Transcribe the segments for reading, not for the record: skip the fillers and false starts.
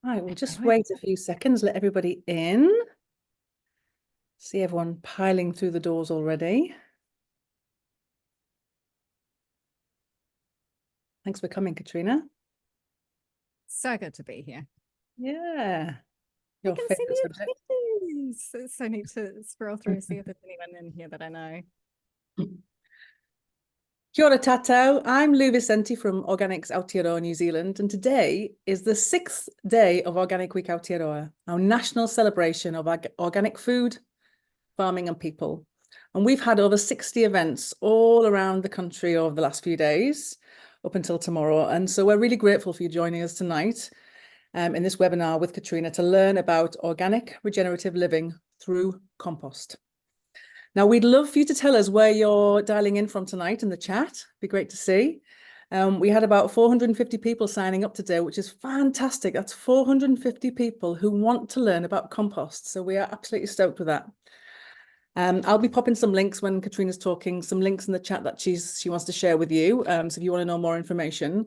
Right, we'll just wait a few seconds, let everybody in. See everyone piling through the doors already. Thanks for coming, Katrina. So good to be here. Yeah. I Your can favorite see subject. your faces. It's so neat to scroll through, see if there's anyone in here that I know. Kia ora tātou. I'm Lou Vicenti from Organics Aotearoa, New Zealand, and today is the 6th day of Organic Week Aotearoa, our national celebration of organic food, farming and people. And we've had over 60 events all around the country over the last few days, up until tomorrow. And so we're really grateful for you joining us tonight in this webinar with Katrina to learn about organic regenerative living through compost. Now, we'd love for you to tell us where you're dialing in from tonight in the chat. It'd be great to see. We had about 450 people signing up today, which is fantastic. That's 450 people who want to learn about compost. So we are absolutely stoked with that. I'll be popping some links when Katrina's talking, some links in the chat that she wants to share with you. So if you want to know more information.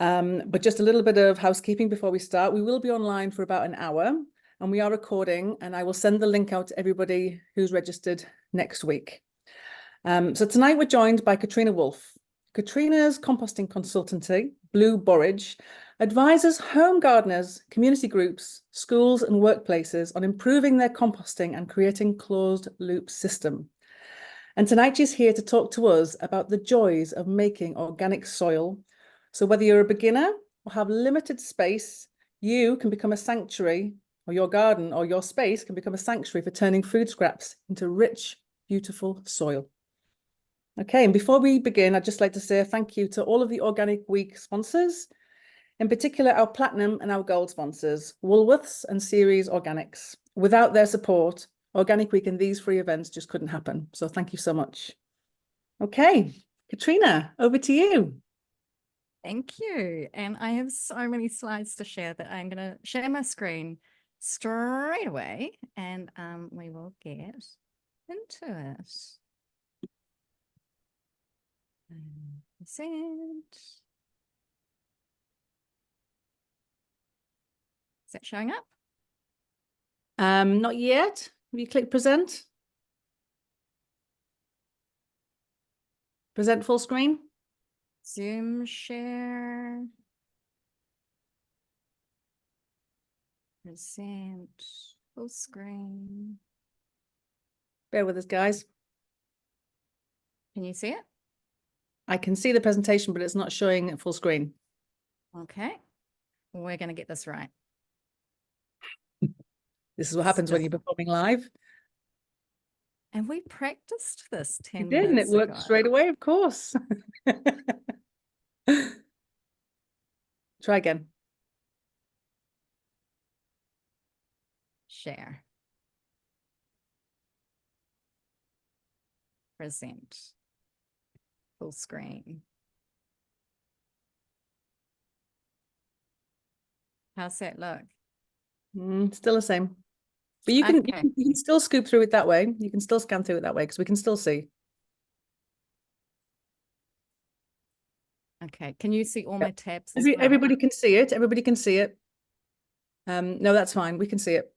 But just a little bit of housekeeping before we start. We will be online for about an hour. And we are recording, and I will send the link out to everybody who's registered next week. So tonight we're joined by Katrina Wolff. Katrina's composting consultancy, Borage, advises home gardeners, community groups, schools and workplaces on improving their composting and creating closed-loop system. And tonight she's here to talk to us about the joys of making organic soil. So whether you're a beginner or have limited space, you can become a sanctuary, or your garden or your space can become a sanctuary for turning food scraps into rich, beautiful soil. Okay, and before we begin, I'd just like to say a thank you to all of the Organic Week sponsors, in particular our Platinum and our Gold sponsors, Woolworths and Ceres Organics. Without their support, Organic Week and these free events just couldn't happen. So thank you so much. Okay, Katrina, over to you. Thank you. And I have so many slides to share that I'm going to share my screen straight away, and we will get into it. Is that showing up? Not yet. Have you clicked present? Present full screen? Zoom share. Present full screen. Bear with us, guys. Can you see it? I can see the presentation, but it's not showing at full screen. Okay. We're going to get this right. This is what happens when you're performing live. And we practiced this 10 You did, and it worked straight away, of course. Try again. Share. Present. Full screen. How's that look? Still the same. But you can still scoop through it that way. You can still scan through it that way because we can still see. Okay. Can you see all my tabs? Everybody can see it. Everybody can see it. No, that's fine. We can see it.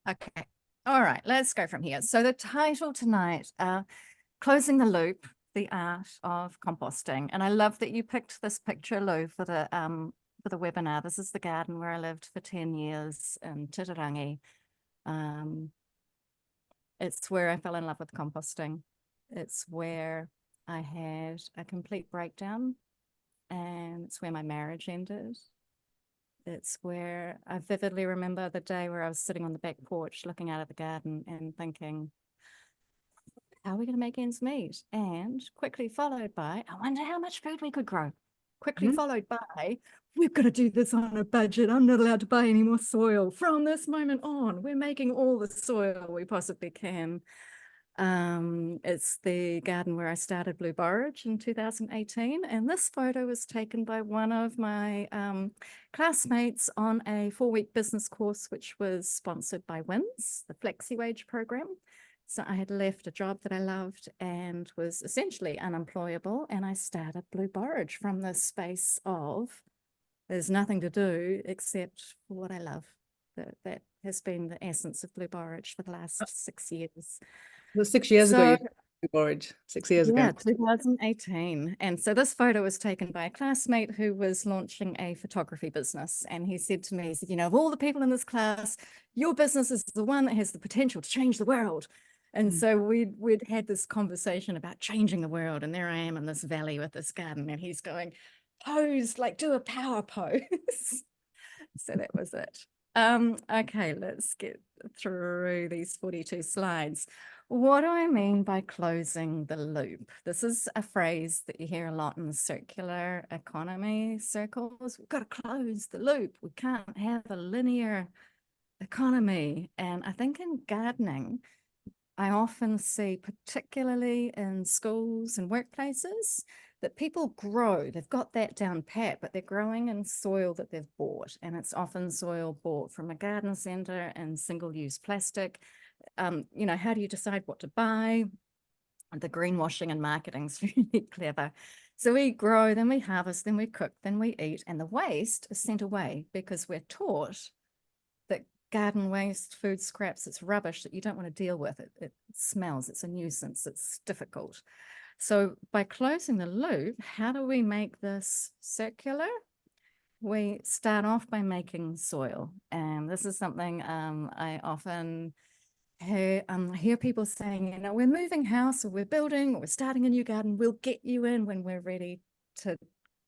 Okay. All right. Let's go from here. So the title tonight, Closing the Loop, the Art of Composting. And I love that you picked this picture, Lou, for the webinar. This is the garden where I lived for 10 years in Titirangi. It's where I fell in love with composting. It's where I had a complete breakdown, and it's where my marriage ended. It's where I vividly remember the day where I was sitting on the back porch looking out at the garden and thinking, how are we going to make ends meet? And quickly followed by, I wonder how much food we could grow. Quickly followed by, we've got to do this on a budget. I'm not allowed to buy any more soil. From this moment on, we're making all the soil we possibly can. It's the garden where I started Borage in 2018. And this photo was taken by one of my classmates on a 4-week business course, which was sponsored by WINS, the Flexi Wage program. So I had left a job that I loved and was essentially unemployable, and I started Borage from this space of There's nothing to do except for what I love. That has been the essence of Blue Borage for the last 6 years. Well, 6 years ago, So you did Borage, 6 years ago. yeah, 2018. And so this photo was taken by a classmate who was launching a photography business. And he said to me, he said, you know, of all the people in this class, your business is the one that has the potential to change the world. And so we'd had this conversation about changing the world. And there I am in this valley with this garden, and he's going, pose, like do a power pose. So that was it. Okay, let's get through these 42 slides. What do I mean by closing the loop? This is a phrase that you hear a lot in the circular economy circles. We've got to close the loop. We can't have a linear economy. And I think in gardening, I often see, particularly in schools and workplaces, that people grow. They've got that down pat, but they're growing in soil that they've bought. And it's often soil bought from a garden centre and single-use plastic. You know, how do you decide what to buy? The greenwashing and marketing is really clever. So we grow, then we harvest, then we cook, then we eat, and the waste is sent away because we're taught that garden waste, food scraps, it's rubbish that you don't want to deal with. It smells, it's a nuisance, it's difficult. So by closing the loop, how do we make this circular? We start off by making soil. And this is something I often hear people saying, you know, we're moving house or we're building or we're starting a new garden. We'll get you in when we're ready to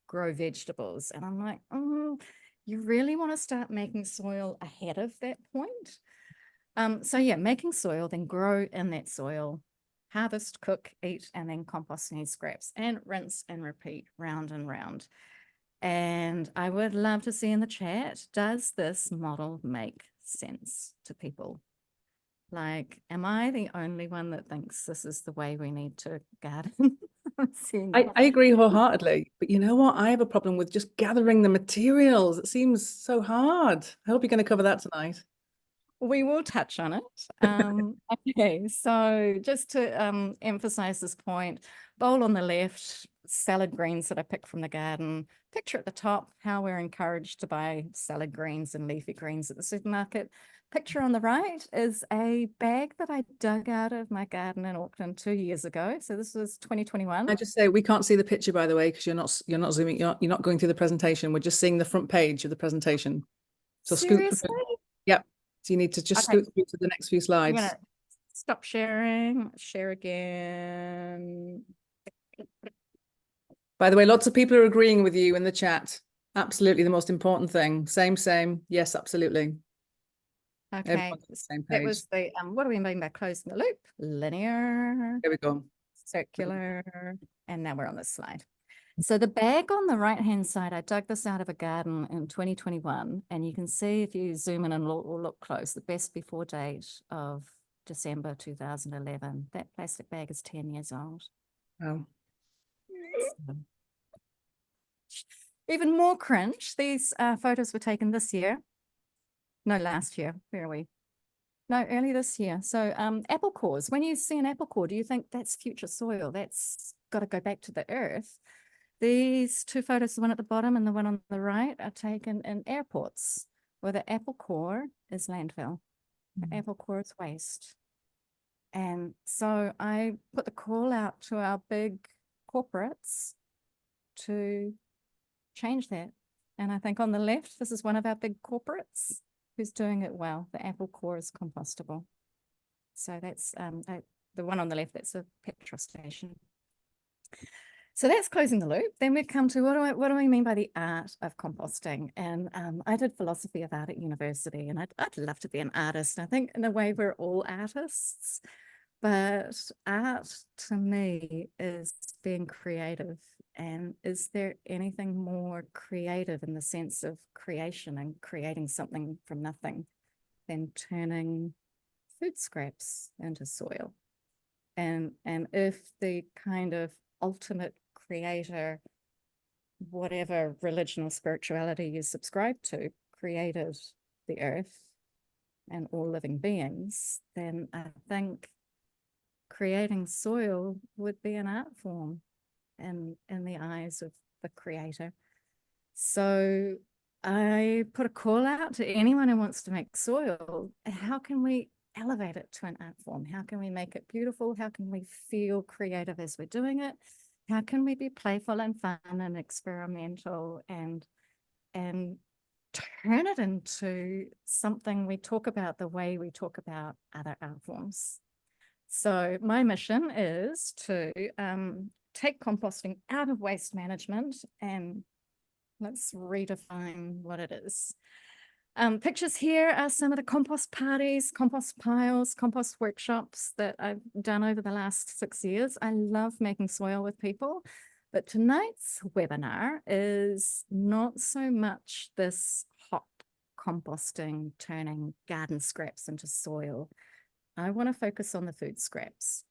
grow vegetables. And I'm like, oh, you really want to start making soil ahead of that point? So yeah, making soil, then grow in that soil, harvest, cook, eat, and then compost any scraps, and rinse and repeat round and round. And I would love to see in the chat, does this model make sense to people? Like, am I the only one that thinks this is the way we need to garden? I agree wholeheartedly, but you know what? I have a problem with just gathering the materials. It seems so hard. I hope you're going to cover that tonight. We will touch on it. Okay, so just to emphasize this point, bowl on the left, salad greens that I picked from the garden. Picture at the top how we're encouraged to buy salad greens and leafy greens at the supermarket. Picture on the right is a bag that I dug out of my garden in Auckland 2 years ago. So this was 2021. I just say we can't see the picture, by the way, because you're not zooming, you're not going through the presentation. We're just seeing the front page of the presentation. So Seriously? scoot. Yep. So you need to just Okay. scoot through to the next few I'm slides. gonna stop sharing, share again. By the way, lots of people are agreeing with you in the chat. Absolutely the most important thing. Same. Yes, absolutely. Okay, Everyone's on the same that page. was the what do we mean by closing the loop? Linear, There we go. circular, and now we're on this slide. So the bag on the right-hand side, I dug this out of a garden in 2021, and you can see if you zoom in and look close, the best before date of December 2011. That plastic bag is 10 years old. Oh. Even more cringe, these photos were taken this year. No, last year. Where are we? No, early this year. So apple cores, when you see an apple core, do you think that's future soil? That's got to go back to the earth. These two photos, the one at the bottom and the one on the right, are taken in airports where the apple core is landfill. The apple core is waste. And so I put the call out to our big corporates to change that. And I think on the left, this is one of our big corporates who's doing it well. The apple core is compostable. So that's the one on the left, that's a petrol station. So that's closing the loop. Then we come to what do I mean by the art of composting? And I did philosophy of art at university, and I'd love to be an artist. I think in a way we're all artists, but art to me is being creative. And is there anything more creative in the sense of creation and creating something from nothing than turning food scraps into soil? And if the kind of ultimate creator, whatever religion or spirituality you subscribe to, created the earth and all living beings, then I think creating soil would be an art form in the eyes of the creator. So I put a call out to anyone who wants to make soil. How can we elevate it to an art form? How can we make it beautiful? How can we feel creative as we're doing it? How can we be playful and fun and experimental and turn it into something we talk about the way we talk about other art forms? So my mission is to take composting out of waste management, and let's redefine what it is. Pictures here are some of the compost parties, compost piles, compost workshops that I've done over the last 6 years. I love making soil with people, but tonight's webinar is not so much this hot composting, turning garden scraps into soil. I want to focus on the food scraps.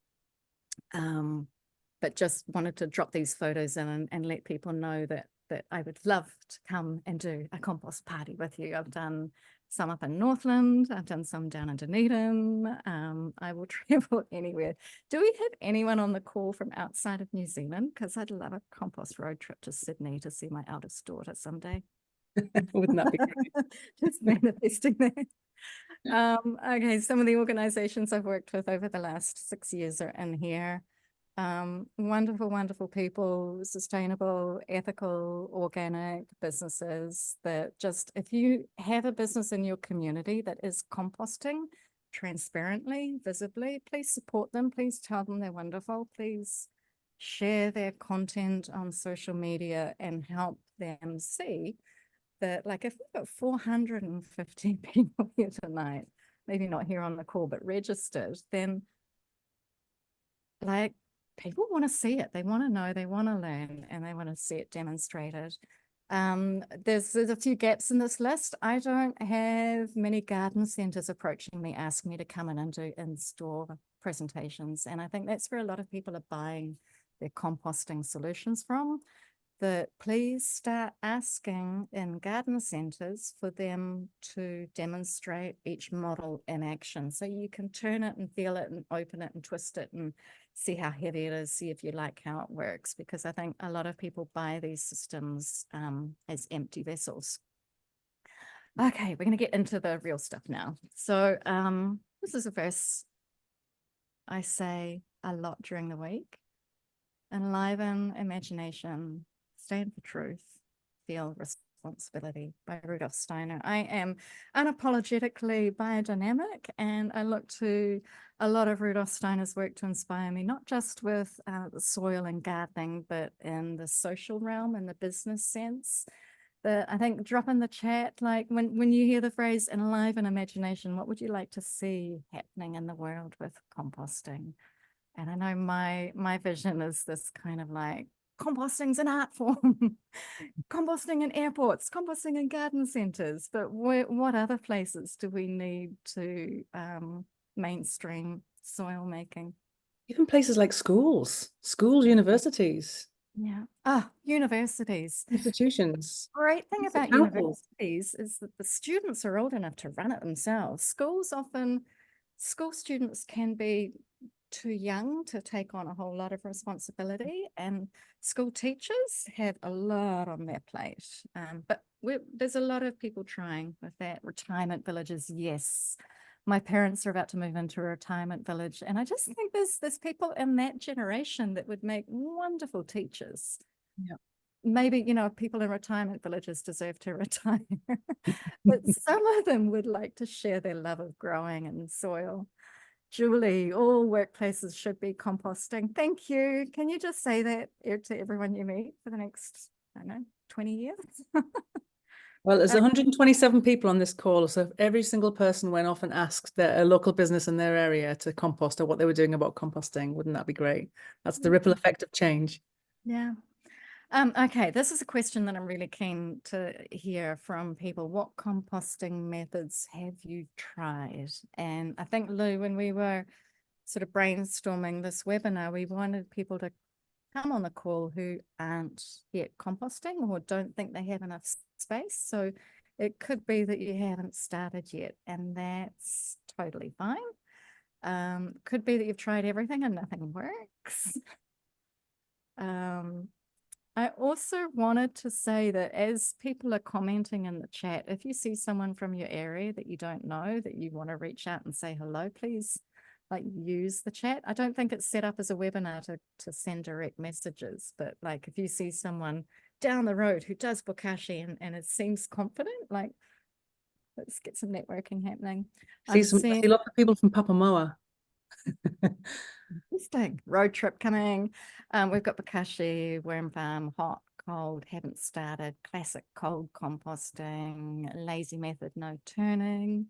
But just wanted to drop these photos in and let people know that I would love to come and do a compost party with you. I've done some up in Northland. I've done some down in Dunedin. I will travel anywhere. Do we have anyone on the call from outside of New Zealand? Because I'd love a compost road trip to Sydney to see my eldest daughter someday. Wouldn't that be great? Just manifesting that. Okay, some of the organizations I've worked with over the last 6 years are in here. Wonderful, wonderful people, sustainable, ethical, organic businesses that just, if you have a business in your community that is composting transparently, visibly, please support them. Please tell them they're wonderful. Please share their content on social media and help them see that, like, if we've got 450 people here tonight, maybe not here on the call, but registered, then like, people want to see it. They want to know, they want to learn, and they want to see it demonstrated. There's a few gaps in this list. I don't have many garden centers approaching me, asking me to come in and do in-store presentations. And I think that's where a lot of people are buying their composting solutions from. That please start asking in garden centers for them to demonstrate each model in action. So you can turn it and feel it and open it and twist it and see how heavy it is, see if you like how it works, because I think a lot of people buy these systems as empty vessels. Okay, we're going to get into the real stuff now. So this is a verse I say a lot during the week. Enliven imagination, stand for truth, feel responsibility, by Rudolf Steiner. I am unapologetically biodynamic, and I look to a lot of Rudolf Steiner's work to inspire me, not just with the soil and gardening, but in the social realm and the business sense. But I think drop in the chat, like when you hear the phrase enliven imagination, what would you like to see happening in the world with composting? And I know my vision is this kind of like, composting's an art form, composting in airports, composting in garden centers, but what other places do we need to mainstream soil making? Even places like schools, universities, Universities. institutions. Great thing It's a about council. universities is that the students are old enough to run it themselves. School students can be too young to take on a whole lot of responsibility, and school teachers have a lot on their plate. But there's a lot of people trying with that. Retirement villages, yes. My parents are about to move into a retirement village, and I just think there's people in that generation that would make wonderful teachers. Yeah. Maybe, people in retirement villages deserve to retire, but some of them would like to share their love of growing and soil. Julie, all workplaces should be composting. Thank you. Can you just say that to everyone you meet for the next, I don't know, 20 years? Well, there's 127 people on this call, so if every single person went off and asked a local business in their area to compost or what they were doing about composting, wouldn't that be great? That's the ripple effect of change. Yeah. Okay, this is a question that I'm really keen to hear from people. What composting methods have you tried? And I think, Lou, when we were sort of brainstorming this webinar, we wanted people to come on the call who aren't yet composting or don't think they have enough space. So it could be that you haven't started yet, and that's totally fine. Could be that you've tried everything and nothing works. I also wanted to say that as people are commenting in the chat, if you see someone from your area that you don't know, that you want to reach out and say hello, please like use the chat. I don't think it's set up as a webinar to send direct messages, but like if you see someone down the road who does bokashi and it seems confident, like let's get some networking happening. I see lots of people from Papamoa. Interesting. Road trip coming. We've got bokashi, worm farm, hot, cold, haven't started, classic cold composting, lazy method, no turning,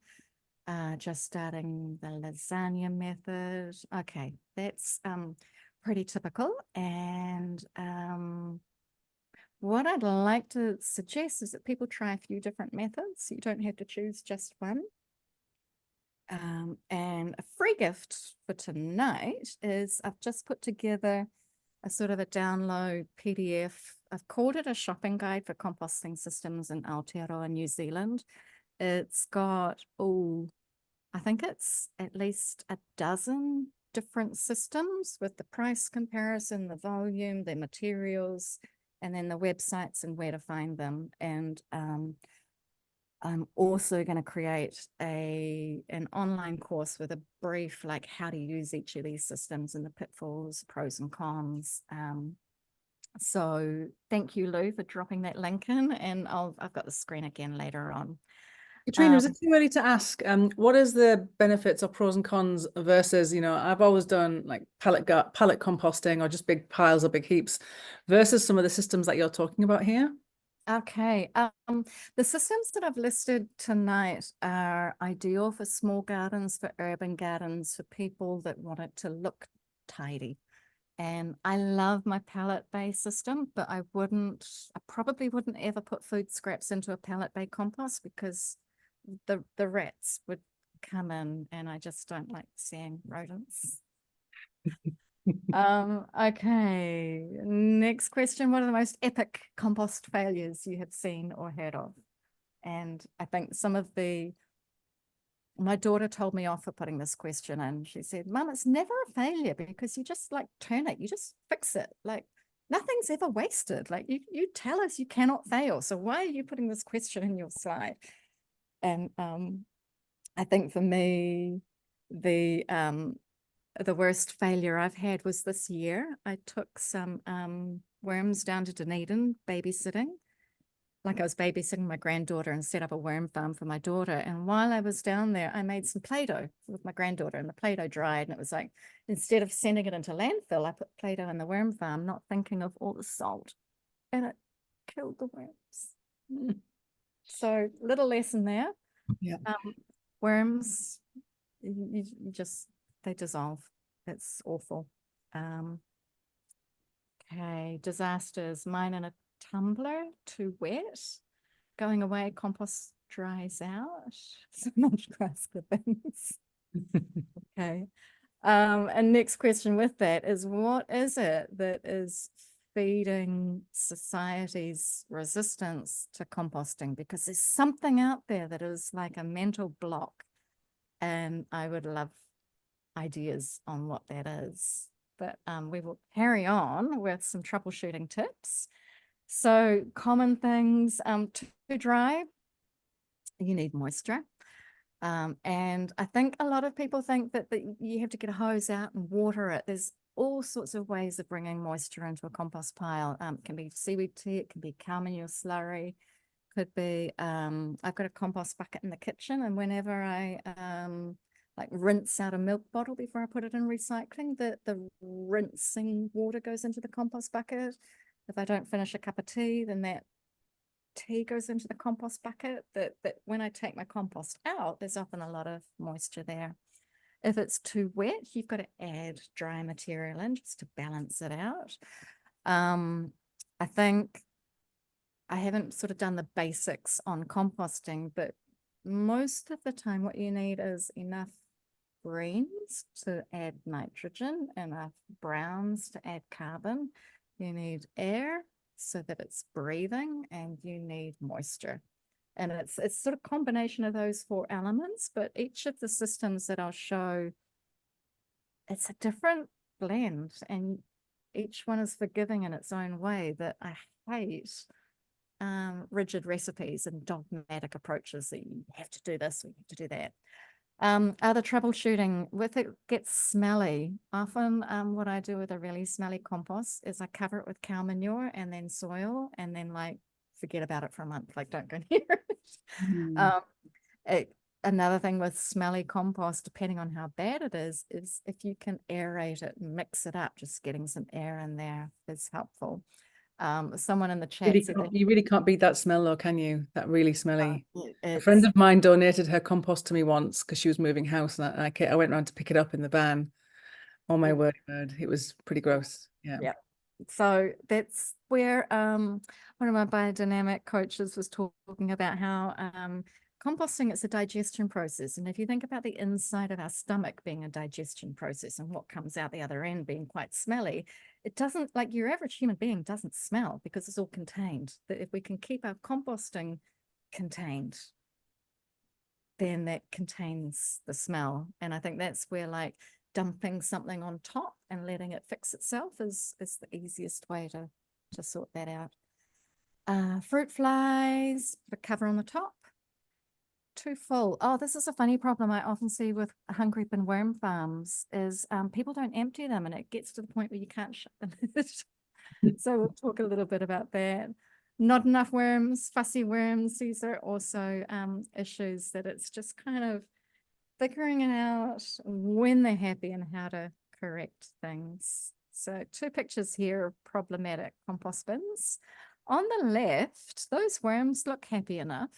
just starting the lasagna method. Okay, that's pretty typical. And what I'd like to suggest is that people try a few different methods. You don't have to choose just one. And a free gift for tonight is I've just put together a sort of a download PDF. I've called it a shopping guide for composting systems in Aotearoa, New Zealand. It's got, I think it's at least a dozen different systems with the price comparison, the volume, the materials, and then the websites and where to find them. And I'm also going to create an online course with a brief, like how to use each of these systems and the pitfalls, pros and cons. So thank you, Lou, for dropping that link in, and I've got the screen again later on. Katrina, is it too early to ask, what is the benefits or pros and cons versus, I've always done like pallet composting or just big piles or big heaps versus some of the systems that you're talking about here? Okay, the systems that I've listed tonight are ideal for small gardens, for urban gardens, for people that want it to look tidy. And I love my pallet-based system, but I probably wouldn't ever put food scraps into a pallet-based compost because the rats would come in and I just don't like seeing rodents. Okay, next question. What are the most epic compost failures you have seen or heard of? And I think my daughter told me off for putting this question in. She said, Mum, it's never a failure because you just like turn it, you just fix it. Like nothing's ever wasted. Like you tell us you cannot fail. So why are you putting this question in your slide? And I think for me, the worst failure I've had was this year. I took some worms down to Dunedin babysitting. Like I was babysitting my granddaughter and set up a worm farm for my daughter. And while I was down there, I made some Play-Doh with my granddaughter and the Play-Doh dried. And it was like, instead of sending it into landfill, I put Play-Doh in the worm farm, not thinking of all the salt. And it killed the worms. So little lesson there. Yeah. Worms, you just, they dissolve. It's awful. Okay, disasters. Mine in a tumbler, too wet. Going away, compost dries out. So much grass clippings. Okay. And next question with that is, what is it that is feeding society's resistance to composting? Because there's something out there that is like a mental block, and I would love ideas on what that is. But we will carry on with some troubleshooting tips. So common things, to dry, you need moisture. And I think a lot of people think that you have to get a hose out and water it. There's all sorts of ways of bringing moisture into a compost pile. It can be seaweed tea, it can be cow manure slurry, could be, I've got a compost bucket in the kitchen, and whenever I like rinse out a milk bottle before I put it in recycling, the rinsing water goes into the compost bucket. If I don't finish a cup of tea, then that tea goes into the compost bucket. That when I take my compost out, there's often a lot of moisture there. If it's too wet, you've got to add dry material in just to balance it out. I think I haven't sort of done the basics on composting, but most of the time what you need is enough greens to add nitrogen, enough browns to add carbon. You need air so that it's breathing, and you need moisture. And it's sort of combination of those 4 elements, but each of the systems that I'll show, it's a different blend. And each one is forgiving in its own way, that I hate rigid recipes and dogmatic approaches that you have to do this or you have to do that. Other troubleshooting with it gets smelly. Often what I do with a really smelly compost is I cover it with cow manure and then soil, and then like forget about it for a month, like don't go near it. Another thing with smelly compost, depending on how bad it is if you can aerate it and mix it up, just getting some air in there is helpful. Someone in the chat said that You really can't beat that smell though, can you? That really smelly. A friend it's of mine donated her compost to me once because she was moving house, and I went around to pick it up in the van. Oh my word, it was pretty gross. Yeah. So that's where one of my biodynamic coaches was talking about how composting is a digestion process. And if you think about the inside of our stomach being a digestion process and what comes out the other end being quite smelly, it doesn't, like your average human being doesn't smell because it's all contained. That if we can keep our composting contained, then that contains the smell. And I think that's where like dumping something on top and letting it fix itself is the easiest way to sort that out. Fruit flies, the cover on the top, too full. Oh, this is a funny problem I often see with hungry bin worm farms is people don't empty them, and it gets to the point where you can't shut them. So we'll talk a little bit about that. Not enough worms, fussy worms. These are also issues that it's just kind of figuring it out when they're happy and how to correct things. So 2 pictures here of problematic compost bins. On the left, those worms look happy enough,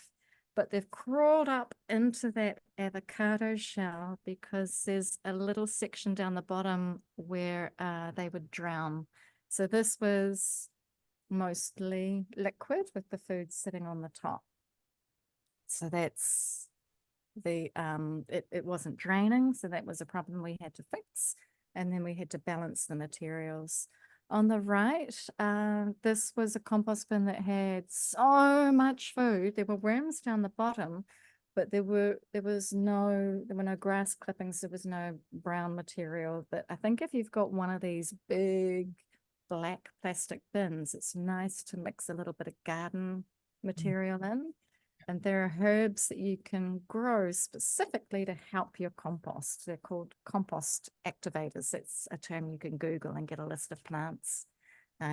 but they've crawled up into that avocado shell because there's a little section down the bottom where they would drown. So this was mostly liquid with the food sitting on the top. So that's the it wasn't draining, so that was a problem we had to fix, and then we had to balance the materials. On the right, this was a compost bin that had so much food. There were worms down the bottom, but there were no grass clippings, there was no brown material. But I think if you've got one of these big black plastic bins, it's nice to mix a little bit of garden material in. And there are herbs that you can grow specifically to help your compost. They're called compost activators. That's a term you can Google and get a list of plants.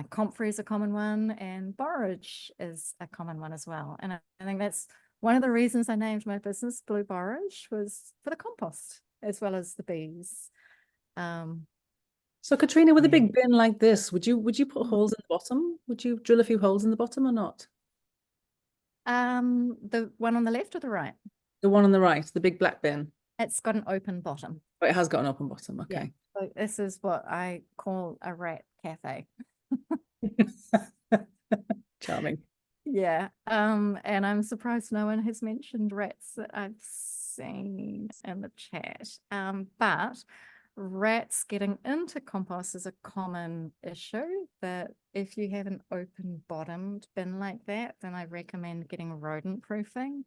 Comfrey is a common one, and borage is a common one as well. And I think that's one of the reasons I named my business Blue Borage, was for the compost as well as the bees. So Katrina, with a big bin like this, would you put holes in the bottom? Would you drill a few holes in the bottom or not? The one on the left or the right? The one on the right, the big black bin. It's got an open bottom. Oh, it has got an open bottom. Okay. Yeah. So this is what I call a rat cafe. Charming. Yeah. And I'm surprised no one has mentioned rats that I've seen in the chat. But rats getting into compost is a common issue, that if you have an open bottomed bin like that, then I recommend getting rodent proofing.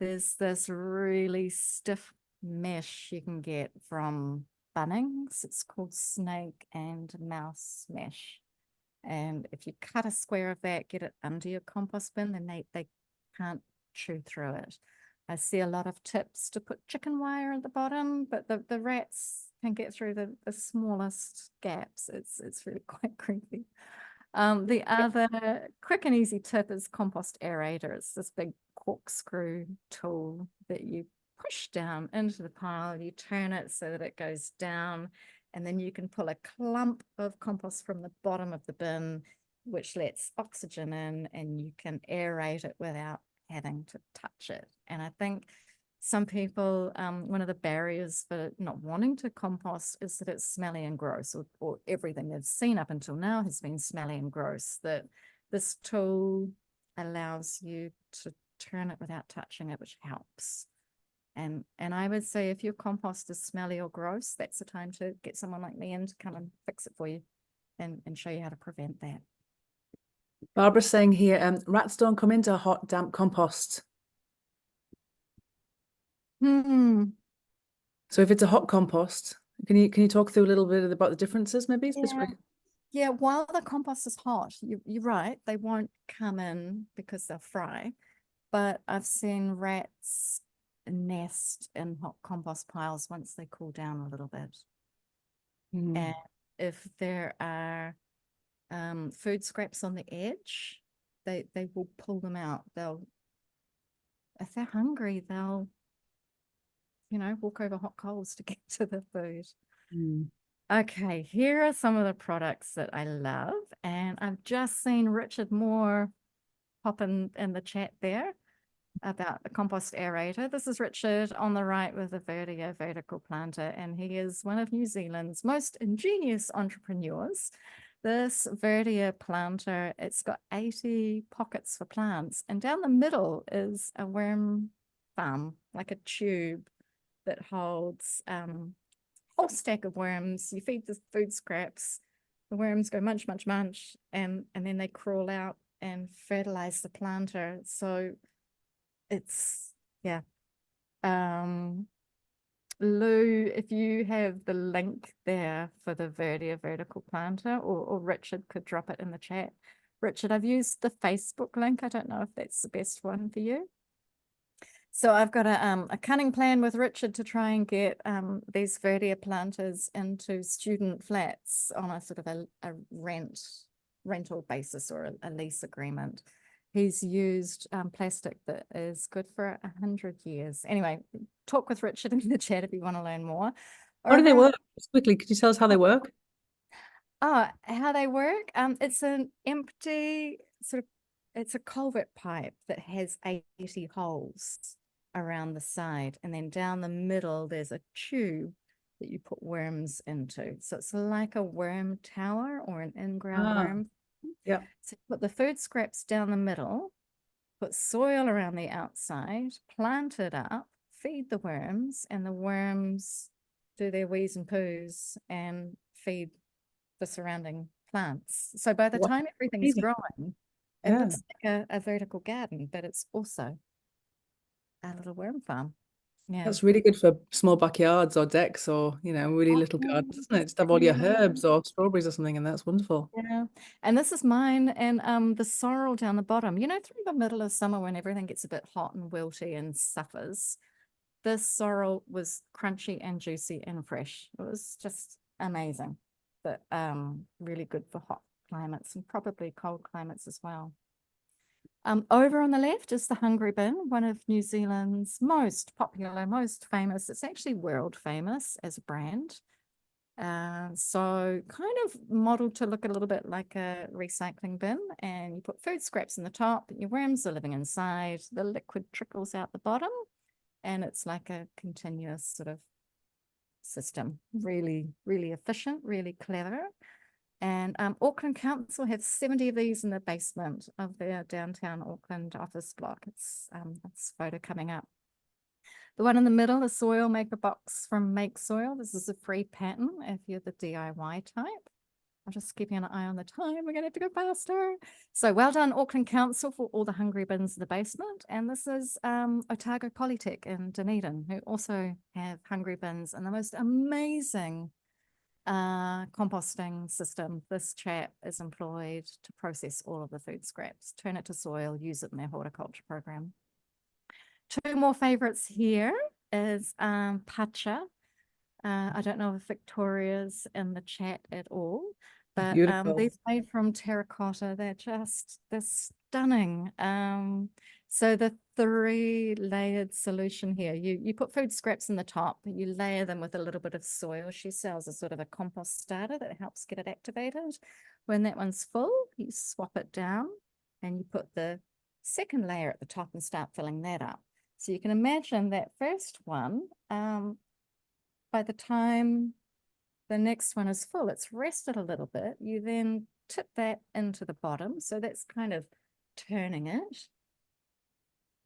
There's this really stiff mesh you can get from Bunnings. It's called snake and mouse mesh. And if you cut a square of that, get it under your compost bin, then they can't chew through it. I see a lot of tips to put chicken wire at the bottom, but the rats can get through the smallest gaps. It's really quite creepy. The other quick and easy tip is compost aerator. It's this big corkscrew tool that you push down into the pile. You turn it so that it goes down, and then you can pull a clump of compost from the bottom of the bin, which lets oxygen in, and you can aerate it without having to touch it. And I think some people, one of the barriers for not wanting to compost is that it's smelly and gross, or everything they've seen up until now has been smelly and gross. That this tool allows you to turn it without touching it, which helps. And I would say if your compost is smelly or gross, that's the time to get someone like me in to come and fix it for you and show you how to prevent that. Barbara's saying here, rats don't come into hot, damp compost. So if it's a hot compost, can you talk through a little bit about the differences, maybe? Yeah. Yeah, while the compost is hot, you're right, they won't come in because they'll fry. But I've seen rats nest in hot compost piles once they cool down a little bit. And if there are food scraps on the edge, they will pull them out. If they're hungry, they'll, walk over hot coals to get to the food. Okay, here are some of the products that I love, and I've just seen Richard Moore pop in the chat there about a compost aerator. This is Richard on the right with a Verdio vertical planter, and he is one of New Zealand's most ingenious entrepreneurs. This Verdio planter, it's got 80 pockets for plants, and down the middle is a worm farm, like a tube that holds whole stack of worms. You feed the food scraps, the worms go munch, munch, munch, and then they crawl out and fertilize the planter. So it's, yeah. Lou, if you have the link there for the Verdia vertical planter, or Richard could drop it in the chat. Richard, I've used the Facebook link. I don't know if that's the best one for you. So I've got a cunning plan with Richard to try and get these Verdia planters into student flats on a sort of a rental basis or a lease agreement. He's used plastic that is good for 100 years. Anyway, talk with Richard in the chat if you want to learn more. How do they work? Just quickly, could you tell us how they work? Oh, how they work? It's an empty it's a culvert pipe that has 80 holes around the side, and then down the middle there's a tube that you put worms into. So it's like a worm tower or an in-ground worm. Yeah. So put the food scraps down the middle, put soil around the outside, plant it up, feed the worms, and the worms do their wheeze and poos and feed the surrounding plants. So by the time everything's growing, it looks like a vertical garden, but it's also a little worm farm. Yeah, That's really good for small backyards or decks or, really little gardens, isn't it? Just have all your herbs or strawberries or something, and that's wonderful. Yeah, and this is mine, and the sorrel down the bottom, through the middle of summer when everything gets a bit hot and wilty and suffers, this sorrel was crunchy and juicy and fresh. It was just amazing, but really good for hot climates and probably cold climates as well. Over on the left is the Hungry Bin, one of New Zealand's most popular, most famous. It's actually world famous as a brand. So kind of modeled to look a little bit like a recycling bin, and you put food scraps in the top, your worms are living inside, the liquid trickles out the bottom, and it's like a continuous sort of system. Really, really efficient, really clever. And Auckland Council have 70 of these in the basement of their downtown Auckland office block. It's photo coming up. The one in the middle, the soil maker box from Make Soil. This is a free pattern if you're the DIY type. I'm just keeping an eye on the time. We're going to have to go faster. So well done, Auckland Council, for all the hungry bins in the basement. And this is Otago Polytech in Dunedin, who also have hungry bins and the most amazing composting system. This chap is employed to process all of the food scraps, turn it to soil, use it in their horticulture program. Two more favorites here is Pacha. I don't know if Victoria's in the chat at all, but these made from terracotta. They're stunning. So the 3-layered solution here, you put food scraps in the top, you layer them with a little bit of soil. She sells a sort of a compost starter that helps get it activated. When that one's full, you swap it down and you put the second layer at the top and start filling that up. So you can imagine that first one, by the time the next one is full, it's rested a little bit. You then tip that into the bottom. So that's kind of turning it.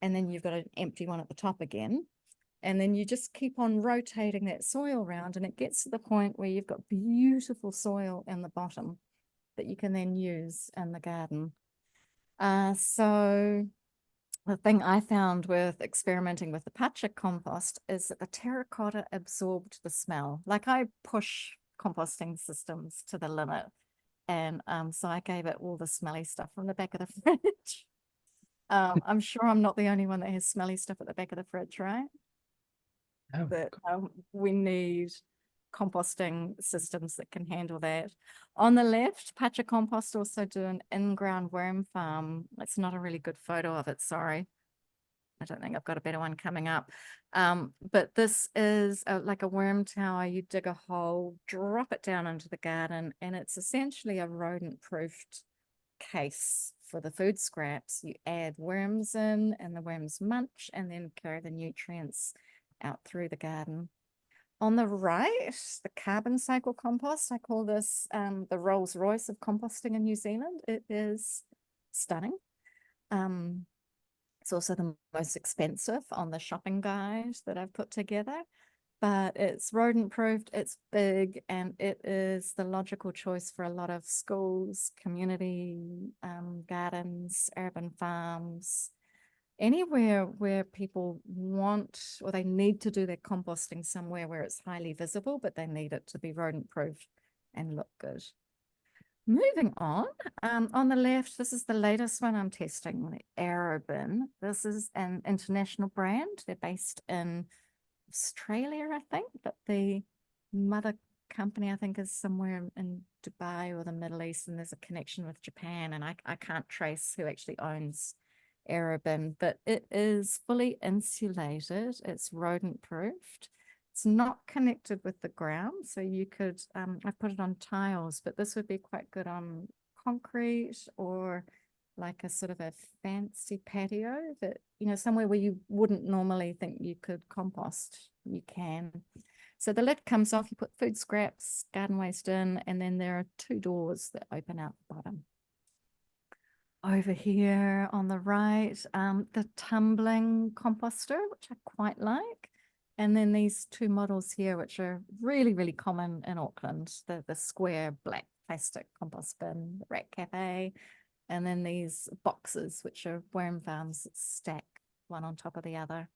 And then you've got an empty one at the top again. And then you just keep on rotating that soil around, and it gets to the point where you've got beautiful soil in the bottom that you can then use in the garden. So the thing I found with experimenting with the Pacha compost is that the terracotta absorbed the smell. Like, I push composting systems to the limit, And so I gave it all the smelly stuff from the back of the fridge. I'm sure I'm not the only one that has smelly stuff at the back of the fridge, right? Oh, But we need composting systems that can handle that. On the left, Pacha Compost also do an in-ground worm farm. It's not a really good photo of it, sorry. I don't think I've got a better one coming up. But this is like a worm tower. You dig a hole, drop it down into the garden, and it's essentially a rodent-proofed case for the food scraps. You add worms in, and the worms munch and then carry the nutrients out through the garden. On the right, the carbon cycle compost. I call this the Rolls Royce of composting in New Zealand. It is stunning. It's also the most expensive on the shopping guide that I've put together, but it's rodent proofed, it's big, and it is the logical choice for a lot of schools, community gardens, urban farms, anywhere where people want or they need to do their composting somewhere where it's highly visible, but they need it to be rodent proof and look good. Moving on the left, this is the latest one I'm testing, the Aerobin. This is an international brand. They're based in Australia, I think, but the mother company, I think, is somewhere in Dubai or the Middle East, and there's a connection with Japan, and I can't trace who actually owns Aerobin, but it is fully insulated. It's rodent proofed. It's not connected with the ground, so you could I put it on tiles, but this would be quite good on concrete or like a sort of a fancy patio that, you know, somewhere where you wouldn't normally think you could compost. You can. So the lid comes off, you put food scraps, garden waste in, and then there are two doors that open out the bottom. Over here on the right, the tumbling composter, which I quite like. And then these two models here, which are really, really common in Auckland, the square black plastic compost bin, the Rat Cafe, and then these boxes, which are worm farms that stack one on top of the other.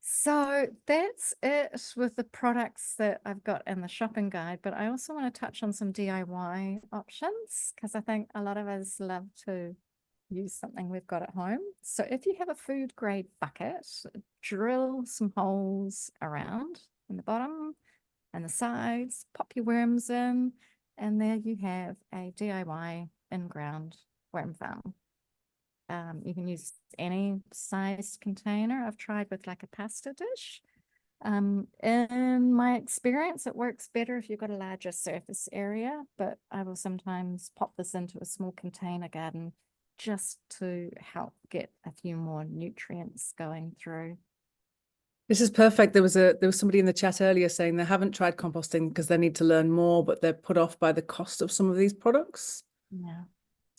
So that's it with the products that I've got in the shopping guide, but I also want to touch on some DIY options because I think a lot of us love to use something we've got at home. So if you have a food grade bucket, drill some holes around in the bottom and the sides, pop your worms in, and there you have a DIY in-ground worm farm. You can use any size container. I've tried with like a pasta dish. In my experience, it works better if you've got a larger surface area, but I will sometimes pop this into a small container garden just to help get a few more nutrients going through. This is perfect. There was somebody in the chat earlier saying they haven't tried composting because they need to learn more, but they're put off by the cost of some of these products. Yeah.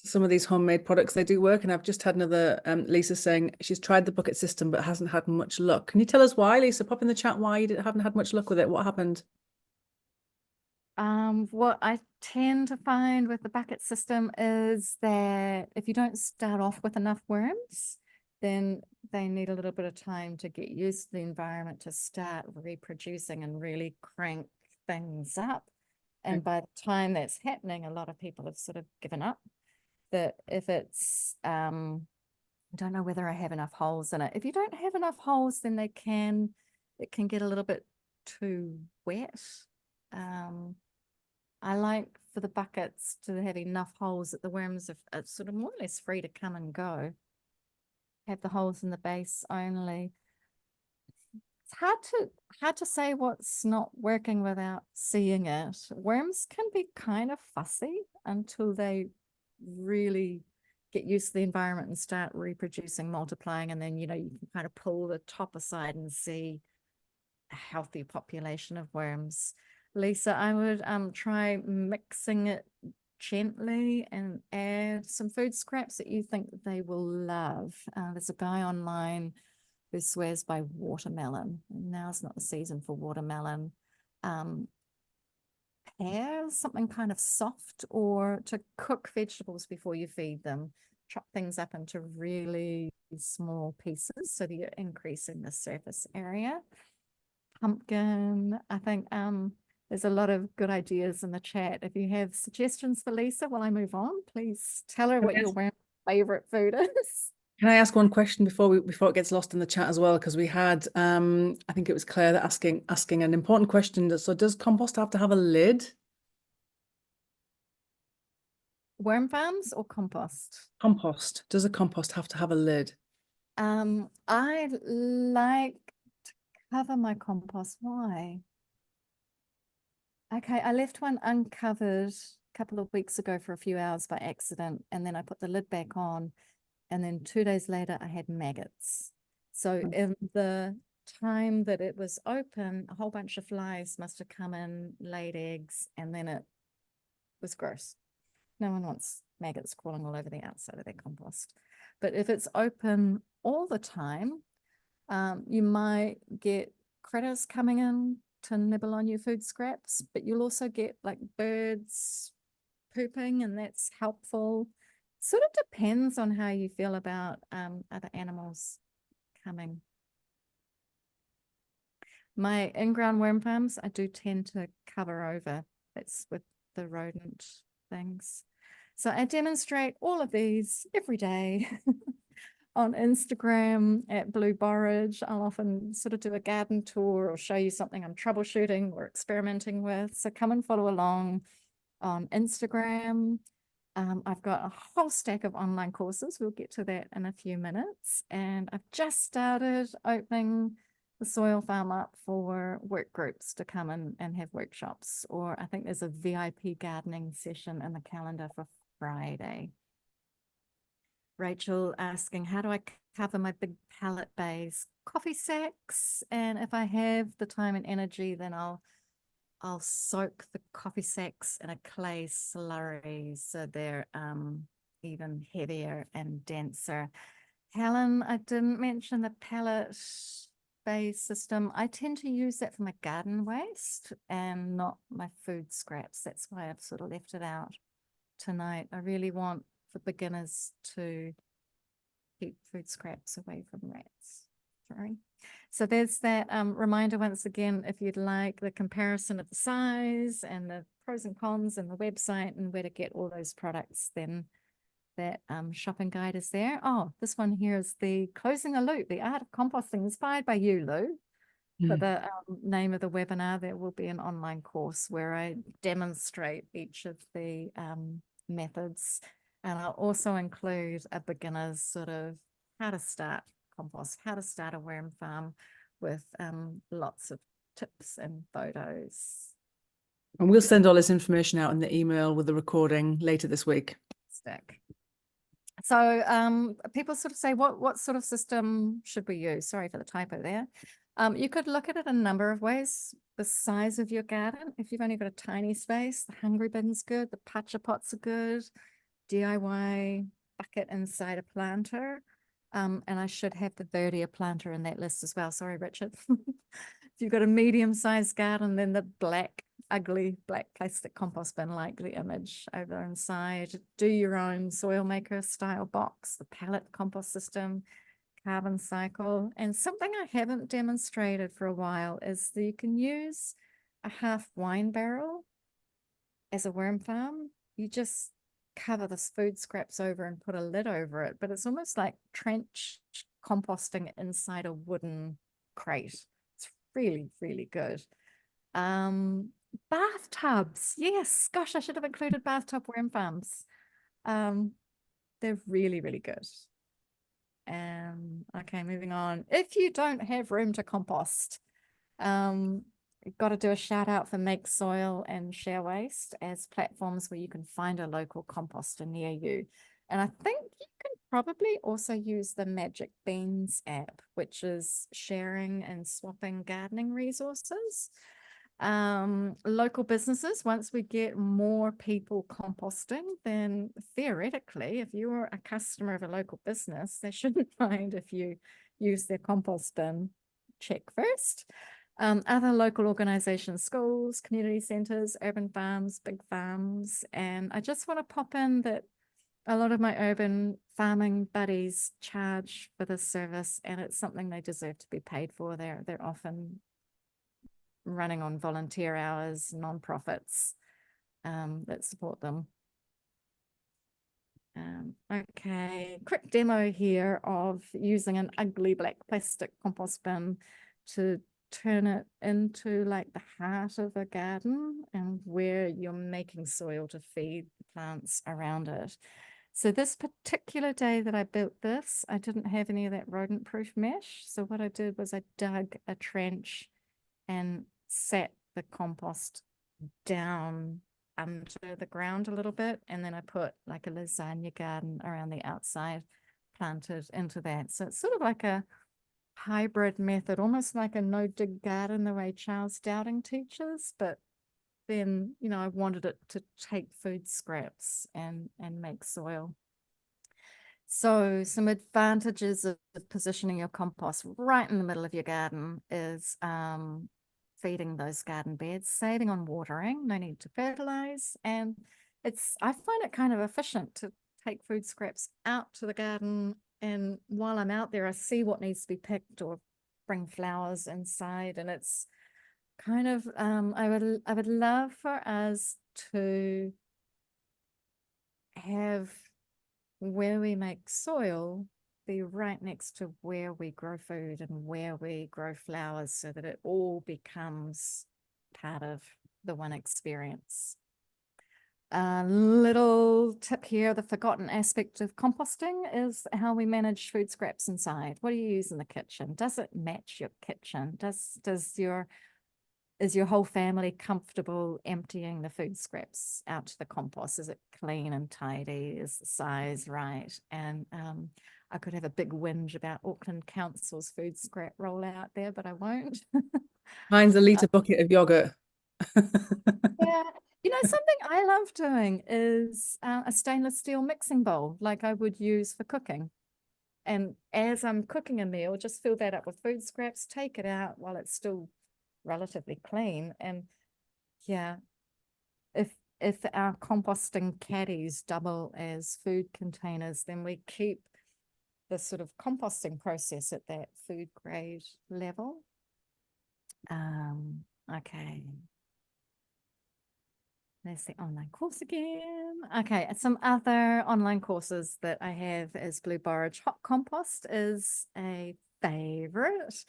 Some of these homemade products, they do work. And I've just had another Lisa saying she's tried the bucket system but hasn't had much luck. Can you tell us why, Lisa? Pop in the chat why you haven't had much luck with it. What happened? What I tend to find with the bucket system is that if you don't start off with enough worms, then they need a little bit of time to get used to the environment, to start reproducing and really crank things up. And by the time that's happening, a lot of people have sort of given up. That if it's, I don't know whether I have enough holes in it. If you don't have enough holes, then it can get a little bit too wet. I like for the buckets to have enough holes that the worms are sort of more or less free to come and go. Have the holes in the base only. It's hard to say what's not working without seeing it. Worms can be kind of fussy until they really get used to the environment and start reproducing, multiplying, and then, you know, you can kind of pull the top aside and see a healthy population of worms. Lisa, I would try mixing it gently and add some food scraps that you think they will love. There's a guy online who swears by watermelon. Now's not the season for watermelon. Pears, something kind of soft, or to cook vegetables before you feed them. Chop things up into really small pieces so that you're increasing the surface area. Pumpkin, I think There's a lot of good ideas in the chat. If you have suggestions for Lisa while I move on, please tell her what your favorite food is. Can I ask one question before it gets lost in the chat as well? Because we had, I think it was Claire that asking an important question. So does compost have to have a lid? Worm farms or compost? Compost. Does a compost have to have a lid? I like to cover my compost. Why? Okay, I left one uncovered a couple of weeks ago for a few hours by accident, and then I put the lid back on, and then 2 days later I had maggots. So in the time that it was open, a whole bunch of flies must have come in, laid eggs, and then it was gross. No one wants maggots crawling all over the outside of their compost. But if it's open all the time, you might get critters coming in to nibble on your food scraps, but you'll also get like birds pooping, and that's helpful. Sort of depends on how you feel about other animals coming. My in-ground worm farms, I do tend to cover over. That's with the rodent things. So I demonstrate all of these every day on Instagram at Blue Borage. I'll often sort of do a garden tour or show you something I'm troubleshooting or experimenting with. So come and follow along on Instagram. I've got a whole stack of online courses. We'll get to that in a few minutes. And I've just started opening the soil farm up for work groups to come in and have workshops. Or I think there's a VIP gardening session in the calendar for Friday. Rachel asking, how do I cover my big pallet bays? Coffee sacks. And if I have the time and energy, then I'll soak the coffee sacks in a clay slurry so they're even heavier and denser. Helen, I didn't mention the pallet bay system. I tend to use that for my garden waste and not my food scraps. That's why I've sort of left it out tonight. I really want for beginners to keep food scraps away from rats. Sorry. So there's that reminder once again, if you'd like the comparison of the size and the pros and cons and the website and where to get all those products, then that shopping guide is there. Oh, this one here is the Closing a Loop, the Art of Composting, inspired by you, Lou. For the name of the webinar, there will be an online course where I demonstrate each of the methods. And I'll also include a beginner's sort of how to start compost, how to start a worm farm with lots of tips and photos. And we'll send all this information out in the email with the recording later this week. So people sort of say, what sort of system should we use? Sorry for the typo there. You could look at it a number of ways. The size of your garden. If you've only got a tiny space, the hungry bin's good, the patcha pots are good, DIY bucket inside a planter. And I should have the Verdia planter in that list as well. Sorry, Richard. If you've got a medium-sized garden, then the ugly black plastic compost bin, like the image over inside. Do your own soil maker style box, the pallet compost system, carbon cycle. And something I haven't demonstrated for a while is that you can use a half wine barrel as a worm farm. You just cover the food scraps over and put a lid over it, but it's almost like trench composting inside a wooden crate. It's really, really good. Bathtubs, yes, gosh, I should have included bathtub worm farms. They're really, really good. Okay, moving on. If you don't have room to compost, you've got to do a shout out for Make Soil and Share Waste as platforms where you can find a local composter near you. And I think you can probably also use the Magic Beans app, which is sharing and swapping gardening resources. Local businesses, once we get more people composting, then theoretically, if you're a customer of a local business, they shouldn't mind if you use their compost bin. Check first. Other local organizations, schools, community centers, urban farms, big farms. And I just want to pop in that a lot of my urban farming buddies charge for this service, and it's something they deserve to be paid for. They're often running on volunteer hours, non-profits that support them. Okay, quick demo here of using an ugly black plastic compost bin to turn it into like the heart of a garden and where you're making soil to feed the plants around it. So this particular day that I built this, I didn't have any of that rodent-proof mesh. So what I did was I dug a trench and sat the compost down under the ground a little bit, and then I put like a lasagna garden around the outside, planted into that. So it's sort of like a hybrid method, almost like a no-dig garden the way Charles Dowding teaches, but then, you know, I wanted it to take food scraps and make soil. So some advantages of positioning your compost right in the middle of your garden is feeding those garden beds, saving on watering, no need to fertilize. And I find it kind of efficient to take food scraps out to the garden. And while I'm out there, I see what needs to be picked or bring flowers inside. And it's kind of, I would love for us to have where we make soil be right next to where we grow food and where we grow flowers, so that it all becomes part of the one experience. A little tip here, the forgotten aspect of composting is how we manage food scraps inside. What do you use in the kitchen? Does it match your kitchen? Is your whole family comfortable emptying the food scraps out to the compost? Is it clean and tidy? Is the size right? And I could have a big whinge about Auckland Council's food scrap rollout there, but I won't. Mine's a litre bucket of yogurt. Yeah, you know, something I love doing is a stainless steel mixing bowl, like I would use for cooking. And as I'm cooking a meal, just fill that up with food scraps, take it out while it's still relatively clean. And yeah, if our composting caddies double as food containers, then we keep the sort of composting process at that food grade level. Okay. There's the online course again. Okay, some other online courses that I have is Blue Borage Hot Compost is a favorite.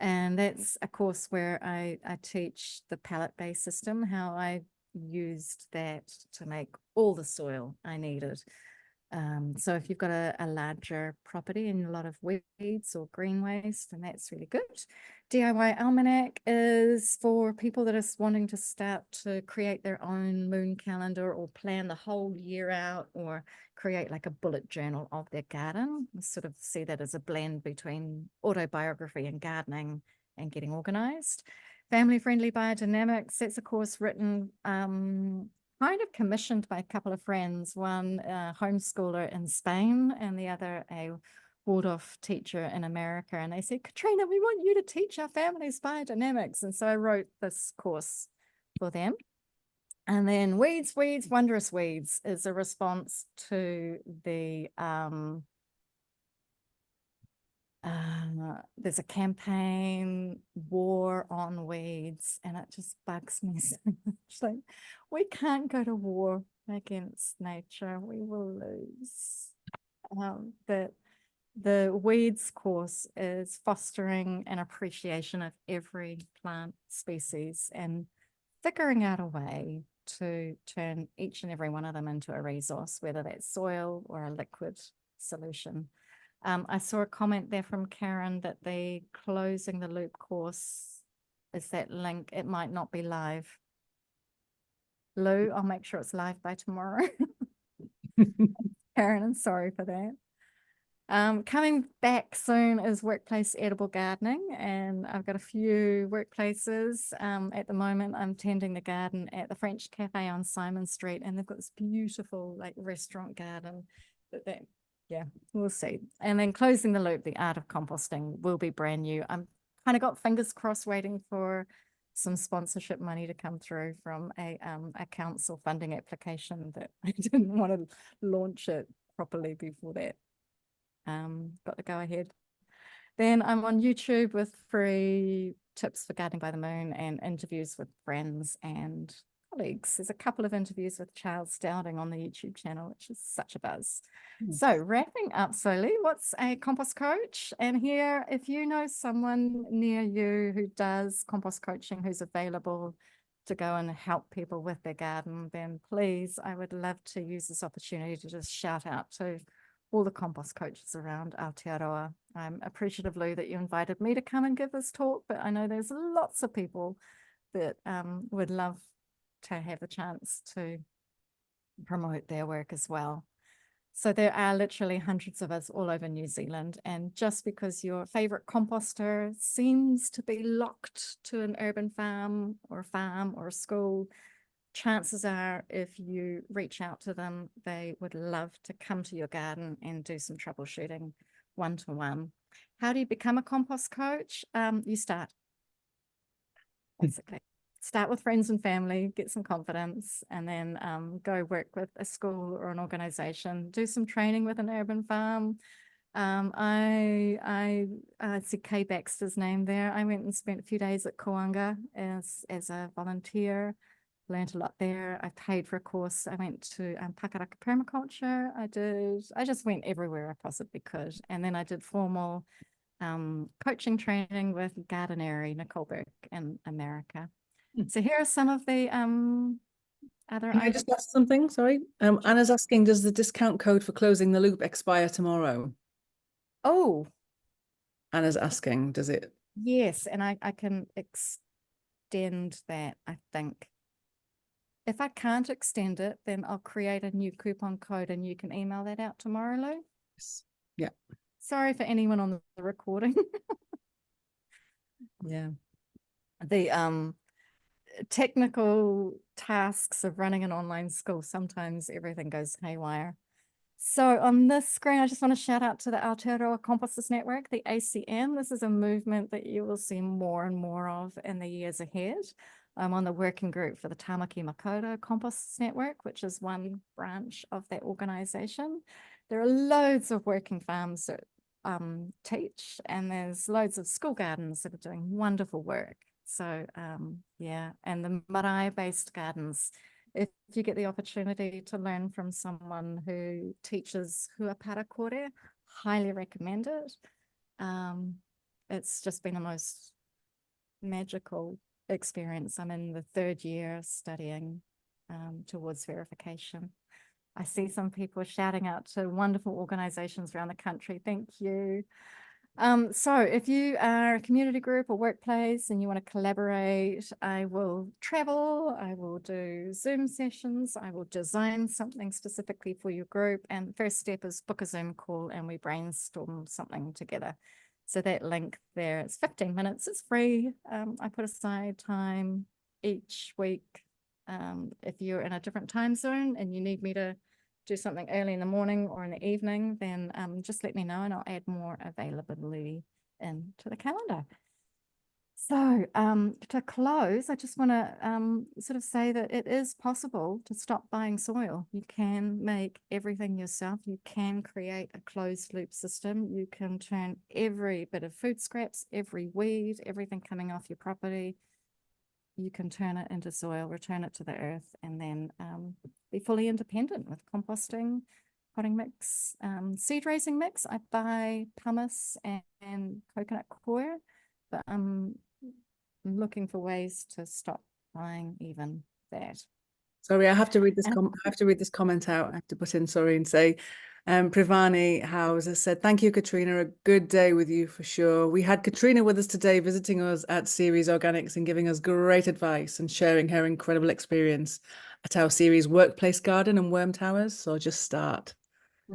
And that's a course where I teach the pallet-based system, how I used that to make all the soil I needed. So if you've got a larger property and a lot of weeds or green waste, then that's really good. DIY Almanac is for people that are wanting to start to create their own moon calendar or plan the whole year out, or create like a bullet journal of their garden. I sort of see that as a blend between autobiography and gardening and getting organized. Family Friendly Biodynamics, that's a course written kind of commissioned by a couple of friends, one a homeschooler in Spain and the other a Waldorf teacher in America. And they said, Katrina, we want you to teach our families biodynamics. And so I wrote this course for them. And then Weeds, Wondrous Weeds is a response to the there's a campaign, War on Weeds, and it just bugs me so much. Like, we can't go to war against nature, we will lose. The Weeds course is fostering an appreciation of every plant species and figuring out a way to turn each and every one of them into a resource, whether that's soil or a liquid solution. I saw a comment there from Karen that the Closing the Loop course is that link. It might not be live. Lou, I'll make sure it's live by tomorrow. Karen, I'm sorry for that. Coming back soon is workplace edible gardening, and I've got a few workplaces. At the moment, I'm tending the garden at the French Cafe on Simon Street, and they've got this beautiful like restaurant garden that yeah, we'll see. And then Closing the Loop, the art of composting, will be brand new. I'm kind of got fingers crossed waiting for some sponsorship money to come through from a council funding application that I didn't want to launch it properly before that. Got to go ahead. Then I'm on YouTube with free tips for gardening by the moon and interviews with friends and colleagues. There's a couple of interviews with Charles Dowding on the YouTube channel, which is such a buzz. So wrapping up slowly, what's a compost coach? And here, if you know someone near you who does compost coaching, who's available to go and help people with their garden, then please, I would love to use this opportunity to just shout out to all the compost coaches around Aotearoa. I'm appreciative, Lou, that you invited me to come and give this talk, but I know there's lots of people that would love to have a chance to promote their work as well. So there are literally hundreds of us all over New Zealand, and just because your favorite composter seems to be locked to an urban farm or a school, chances are if you reach out to them, they would love to come to your garden and do some troubleshooting one-to-one. How do you become a compost coach? You start, basically. Start with friends and family, get some confidence, and then go work with a school or an organization, do some training with an urban farm. I see Kay Baxter's name there. I went and spent a few days at Koanga as a volunteer, learned a lot there. I paid for a course. I went to Pakaraka permaculture. I just went everywhere I possibly could. And then I did formal coaching training with Gardenary, Nicole Burke in America. So here are some of the other Can I items. just ask something? Sorry. Anna's asking, does the discount code for closing the loop expire tomorrow? Oh, Anna's asking, does it? yes. And I can extend that, I think. If I can't extend it, then I'll create a new coupon code and you can email that out tomorrow, Lou. Yes. Yeah. Sorry for anyone on the recording. Yeah. The technical tasks of running an online school, sometimes everything goes haywire. So on this screen, I just want to shout out to the Aotearoa Composters Network, the ACN. This is a movement that you will see more and more of in the years ahead. I'm on the working group for the Tamaki Makaurau Composters Network, which is one branch of that organization. There are loads of working farms that teach, and there's loads of school gardens that are doing wonderful work. So yeah, and the marae-based gardens, if you get the opportunity to learn from someone who teaches hua parakore, highly recommend it. It's just been a most magical experience. I'm in the 3rd year studying towards verification. I see some people shouting out to wonderful organizations around the country. Thank you. So if you are a community group or workplace and you want to collaborate, I will travel, I will do Zoom sessions, I will design something specifically for your group. And the first step is book a Zoom call and we brainstorm something together. So that link there, it's 15 minutes, it's free. I put aside time each week. If you're in a different time zone and you need me to do something early in the morning or in the evening, then just let me know and I'll add more availability into the calendar. So to close, I just want to sort of say that it is possible to stop buying soil. You can make everything yourself. You can create a closed loop system. You can turn every bit of food scraps, every weed, everything coming off your property, you can turn it into soil, return it to the earth, and then be fully independent with composting, potting mix, seed raising mix. I buy pumice and coconut coir, but I'm looking for ways to stop buying even that. Sorry, I have to read this. I have to read this comment out. I have to put in sorry and say, Privani House has said, "Thank you, Katrina. A good day with you for sure. We had Katrina with us today, visiting us at Ceres Organics and giving us great advice and sharing her incredible experience at our Ceres workplace garden and worm towers. So just start."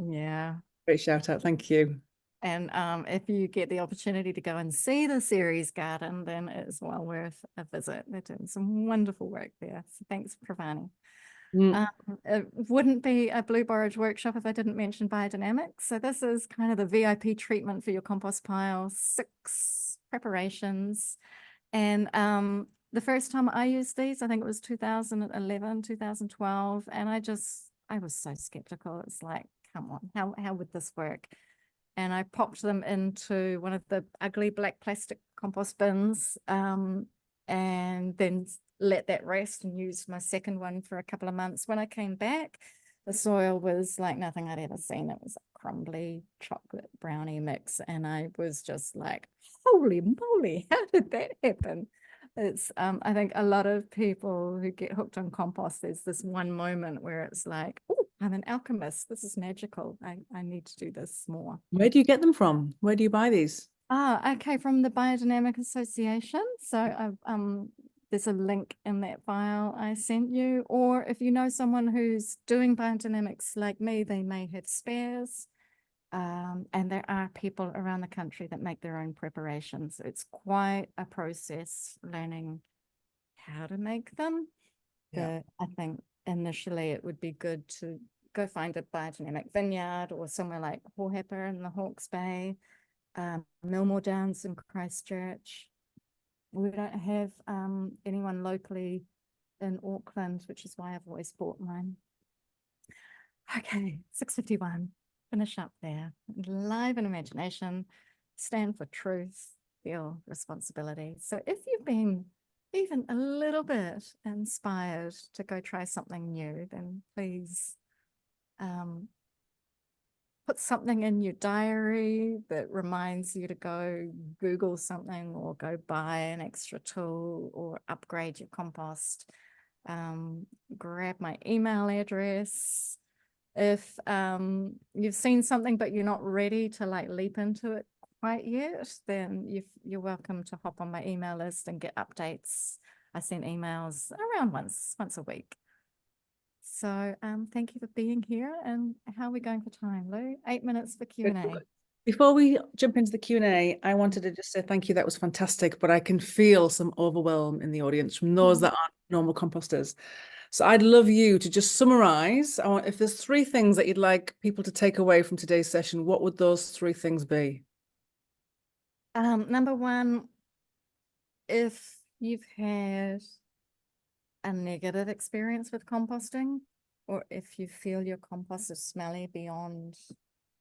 Yeah. Great shout out. Thank you. And if you get the opportunity to go and see the Ceres garden, then it's well worth a visit. They're doing some wonderful work there. So thanks, Pravani. It wouldn't be a Blue Borage workshop if I didn't mention biodynamics. So this is kind of the VIP treatment for your compost pile, 6 preparations. And the first time I used these, I think it was 2011, 2012. And I was so skeptical. It's like, come on, how would this work? And I popped them into one of the ugly black plastic compost bins, and then let that rest and use my second one for a couple of months. When I came back, the soil was like nothing I'd ever seen. It was a crumbly chocolate brownie mix. And I was just like, holy moly, how did that happen? It's, I think a lot of people who get hooked on compost, there's this one moment where it's like, oh, I'm an alchemist. This is magical. I need to do this more. Where do you get them from? Where do you buy these? Okay, from the Biodynamic Association. So there's a link in that file I sent you. Or if you know someone who's doing biodynamics like me, they may have spares. And there are people around the country that make their own preparations. It's quite a process learning how to make them. Yeah. But I think initially it would be good to go find a biodynamic vineyard or somewhere like Hohepa in the Hawke's Bay, Millmore Downs in Christchurch. We don't have anyone locally in Auckland, which is why I've always bought mine. Okay, 6:51. Finish up there. Live in imagination, stand for truth, feel responsibility. So if you've been even a little bit inspired to go try something new, then please put something in your diary that reminds you to go Google something or go buy an extra tool or upgrade your compost. Grab my email address. If you've seen something but you're not ready to like leap into it quite yet, then you're welcome to hop on my email list and get updates. I send emails around once a week. So thank you for being here. And how are we going for time, Lou? 8 minutes for Q&A. Before we jump into the Q&A, I wanted to just say thank you. That was fantastic, but I can feel some overwhelm in the audience from those that aren't normal composters. So I'd love you to just summarize. If there's 3 things that you'd like people to take away from today's session, what would those 3 things be? Number 1, if you've had a negative experience with composting, or if you feel your compost is smelly beyond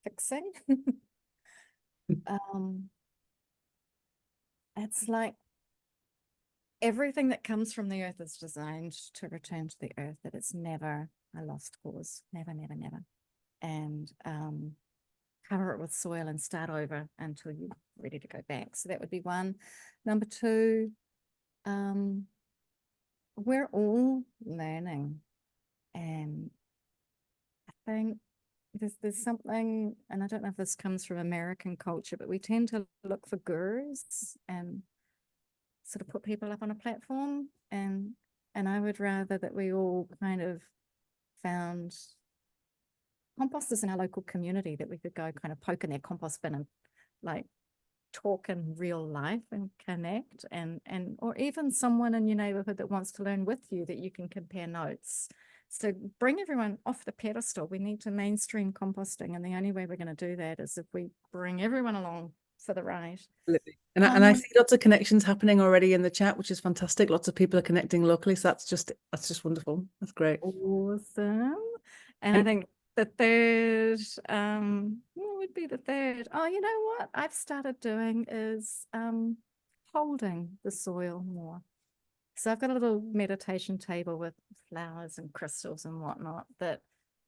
fixing, it's like everything that comes from the earth is designed to return to the earth, that it's never a lost cause, never, never, never. And cover it with soil and start over until you're ready to go back. So that would be 1. Number 2, we're all learning, and I think there's something, and I don't know if this comes from American culture, but we tend to look for gurus and sort of put people up on a platform, and I would rather that we all kind of found composters in our local community that we could go kind of poke in their compost bin and like talk in real life and connect, and or even someone in your neighborhood that wants to learn with you, that you can compare notes. So bring everyone off the pedestal. We need to mainstream composting, and the only way we're going to do that is if we bring everyone along for the ride. And I see lots of connections happening already in the chat, which is fantastic. Lots of people are connecting locally, so that's just wonderful. That's great. Awesome. And I think the third, what would be the third? Oh, you know what I've started doing is holding the soil more. So I've got a little meditation table with flowers and crystals and whatnot, that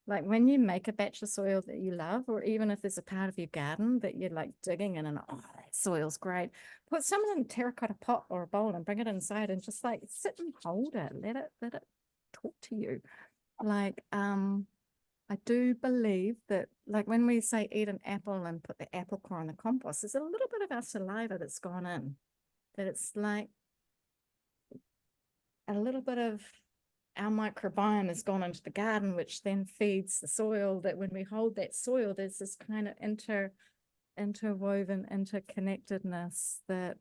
like when you make a batch of soil that you love, or even if there's a part of your garden that you're like digging in and, oh, that soil's great, put some in a terracotta pot or a bowl and bring it inside and just like sit and hold it. Let it talk to you. Like, I do believe that, like when we say eat an apple and put the apple core in the compost, there's a little bit of our saliva that's gone in. That it's like a little bit of our microbiome has gone into the garden, which then feeds the soil, that when we hold that soil, there's this kind of interwoven interconnectedness that,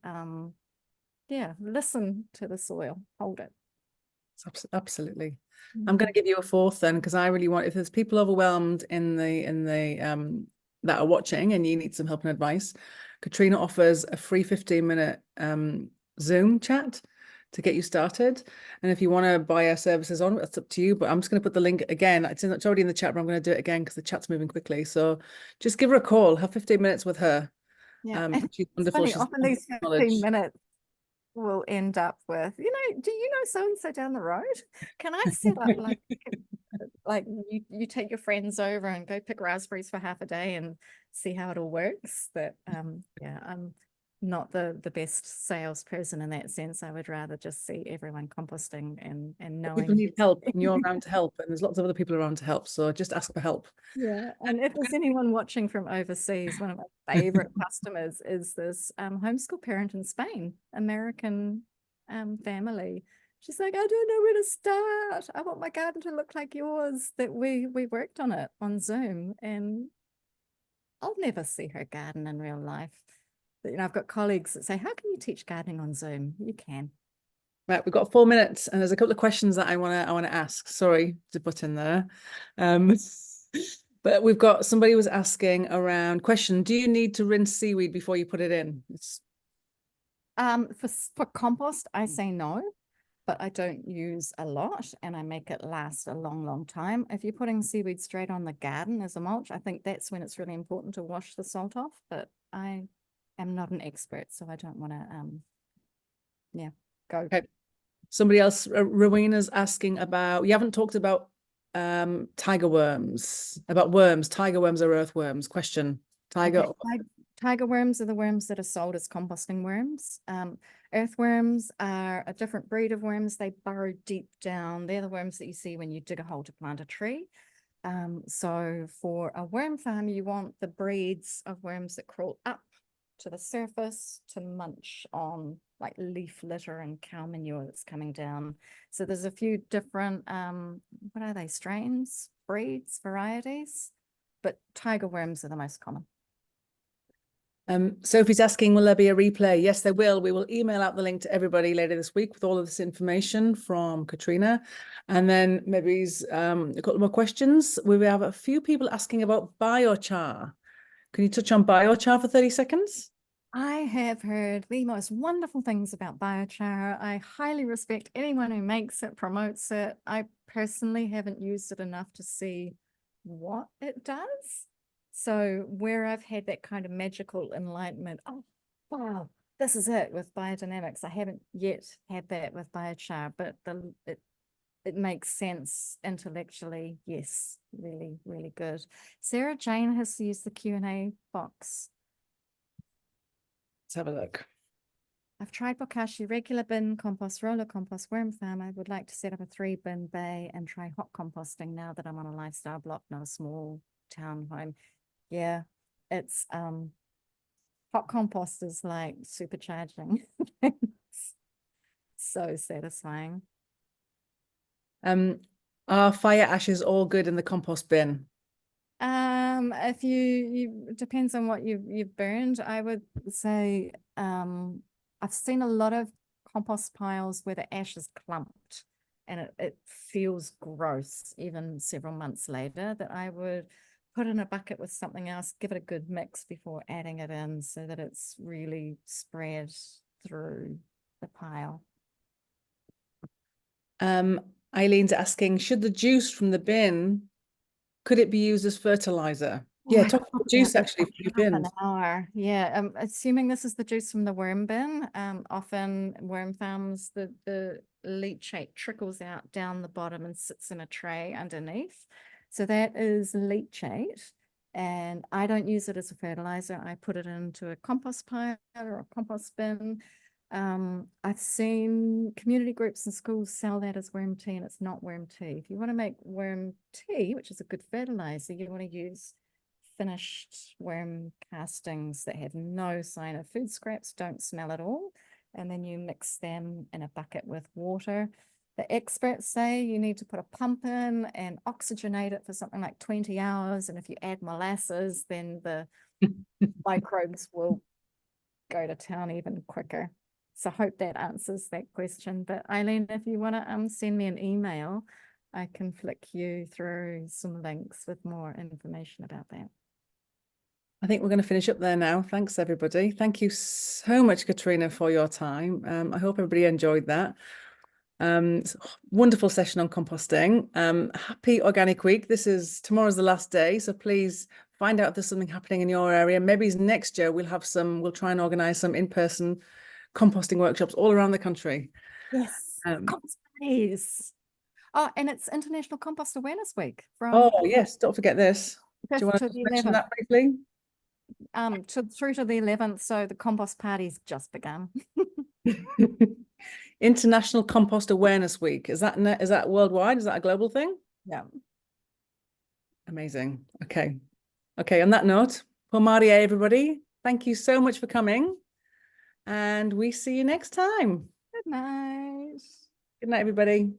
yeah, listen to the soil, hold it. Absolutely. I'm going to give you a 4th then, because I really want, if there's people overwhelmed in the that are watching and you need some help and advice, Katrina offers a free 15-minute Zoom chat to get you started. And if you want to buy our services on, that's up to you, but I'm just going to put the link again. It's already in the chat, but I'm going to do it again because the chat's moving quickly. So just give her a call, have 15 minutes with her, Yeah, and She's it's wonderful. funny, She's often these 15 knowledge. minutes will end up with, do you know so and so down the road? Can I set up like you take your friends over and go pick raspberries for half a day and see how it all works? But yeah, I'm not the best salesperson in that sense. I would rather just see everyone composting and knowing People need help, and you're around to help, and there's lots of other people around to help. So just ask for help. Yeah, and if there's anyone watching from overseas, one of my favorite customers is this homeschool parent in Spain, American family. She's like, I don't know where to start. I want my garden to look like yours. That we worked on it on Zoom, and I'll never see her garden in real life. But, I've got colleagues that say, how can you teach gardening on Zoom? You can. Right, we've got 4 minutes, and there's a couple of questions that I wanna ask. Sorry to put in there. But we've got somebody was asking around question, do you need to rinse seaweed before you put it in? For compost, I say no, but I don't use a lot and I make it last a long time. If you're putting seaweed straight on the garden as a mulch, I think that's when it's really important to wash the salt off, but I am not an expert, so I don't want to go. Okay. Somebody else, Rowena's asking about, you haven't talked about tiger worms, tiger worms or earthworms. Question. Tiger. Okay. Tiger worms are the worms that are sold as composting worms. Earthworms are a different breed of worms. They burrow deep down. They're the worms that you see when you dig a hole to plant a tree. So for a worm farm, you want the breeds of worms that crawl up to the surface to munch on like leaf litter and cow manure that's coming down. So there's a few different, what are they, strains, breeds, varieties, but tiger worms are the most common. Sophie's asking, will there be a replay? Yes, there will. We will email out the link to everybody later this week with all of this information from Katrina. And then maybe a couple more questions. We have a few people asking about biochar. Can you touch on biochar for 30 seconds? I have heard the most wonderful things about biochar. I highly respect anyone who makes it, promotes it. I personally haven't used it enough to see what it does. So where I've had that kind of magical enlightenment, oh, wow, this is it with biodynamics. I haven't yet had that with biochar, but it makes sense intellectually. Yes, really, really good. Sarah Jane has used the Q&A box. Let's have a look. I've tried bokashi, regular bin, compost, roller compost, worm farm. I would like to set up a 3-bin bay and try hot composting now that I'm on a lifestyle block, not a small town home. Yeah, it's hot compost is like supercharging. It's so satisfying. Are fire ashes all good in the compost bin? If you depends on what you've burned. I would say I've seen a lot of compost piles where the ash is clumped and it feels gross even several months later, that I would put in a bucket with something else, give it a good mix before adding it in so that it's really spread through the pile. Eileen's asking, should the juice from the bin, could it be used as fertilizer? Yeah, talk about juice actually for your bins. An hour. Yeah, assuming this is the juice from the worm bin, often worm farms, the leachate trickles out down the bottom and sits in a tray underneath. So that is leachate, and I don't use it as a fertilizer. I put it into a compost pile or a compost bin. I've seen community groups and schools sell that as worm tea, and it's not worm tea. If you want to make worm tea, which is a good fertilizer, you want to use finished worm castings that have no sign of food scraps, don't smell at all, and then you mix them in a bucket with water. The experts say you need to put a pump in and oxygenate it for something like 20 hours, and if you add molasses, then the microbes will go to town even quicker. So I hope that answers that question. But Eileen, if you want to send me an email, I can flick you through some links with more information about that. I think we're going to finish up there now. Thanks, everybody. Thank you so much, Katrina, for your time. I hope everybody enjoyed that. Wonderful session on composting. Happy Organic Week. Tomorrow's the last day, so please find out if there's something happening in your area. Maybe next year we'll try and organize some in-person composting workshops all around the country. Yes. Compost parties. Oh, and it's International Compost Awareness Week from Oh, yes, don't forget this. Do you 5th want to to the mention 11th. that briefly? Through to the 11th. So the compost party's just begun. International Compost Awareness Week. Is that worldwide? Is that a global thing? Yeah. Amazing. Okay. Okay, on that note, po Maria, everybody, thank you so much for coming. And we see you next time. Good night. Good night, everybody.